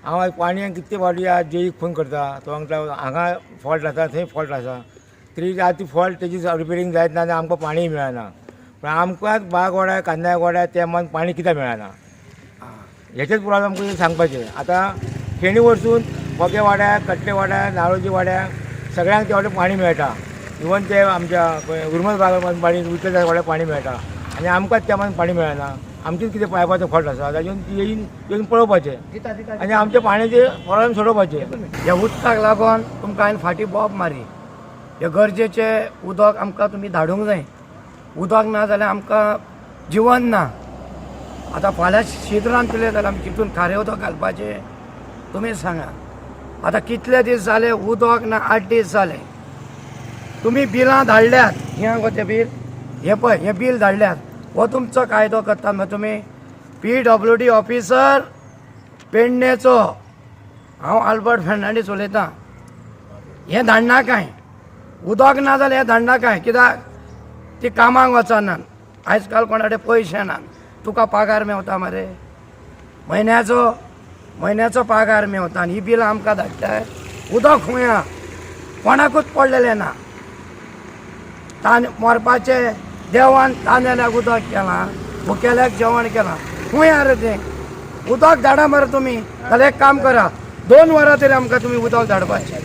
हांव पाणी कितले फावटी जेईक फोन करता तो सांगता हांगा फॉल्ट आसा थंय फॉल्ट आसा तरी ती फॉल्ट तेजी रिपेरींग जायत ना आनी आमकां पाणी मेळना पण आमकांच बाग वाड्या कांद्या वाड्या त्या मन पाणी कित्याक मेळना हेचेच प्रॉब्लेम आमकां सांगपाचें आतां फेणी वरसून मोगे वाड्या कट्टे वाड्या नारोजी वाड्या सगळ्यांक ते वाटेन पाणी मेळटा इवन ते आमच्या उर्मल बागान पाणी विकल्या वाड्याक पाणी मेळटा आनी आमकांच त्या मन पाणी मेळना आमचेच कितें पायपाचो फॉल्ट आसा ताजेर येवन पळोवपाचें आनी आमचे पाण्याचे प्रॉब्लेम सोडोवपाचे ह्या उदकाक लागून तुमकां हांवें फाटीं बॉब मारी हे गरजेचें उदक आमकां तुमी धाडूंक जाय उदक ना जाल्यार आमकां जिवन ना आतां फाल्यां शिद्रान पिले जाल्यार आमी चिंतून खारें उदक घालपाचें तुमी सांगा आतां कितले दीस जाले उदक ना 8 दीस जाले तुमी बिलां धाडल्यात हें गो तें बील हें पळय हें बील धाडल्यात हो तुमचो कायदो करता मग तुमी PWD ऑफिसर पेडणेचो हांव आल्बर्ट फेर्नांडीस उलयतां हें धाडना काय उदक ना जाल्यार हें धाडना काय कित्याक ती कामाक वचनात आयज काल कोणा कडेन पयशे नात तुका पगार मेवता मरे म्हयन्याचो पगार मेवता आनी ही बिलां आमकां धाडटाय उदक खंय आहा कोणाकूच पडलेलें ना तान मरपाचें देवान तांदळ्याक उदक केलां मुखेल्याक जेवण केलां खंय आहा रे तें उदक धाडा मरे तुमी जाल्यार एक काम करा 2 वरां तरी आमकां तुमी उदक धाडपाचें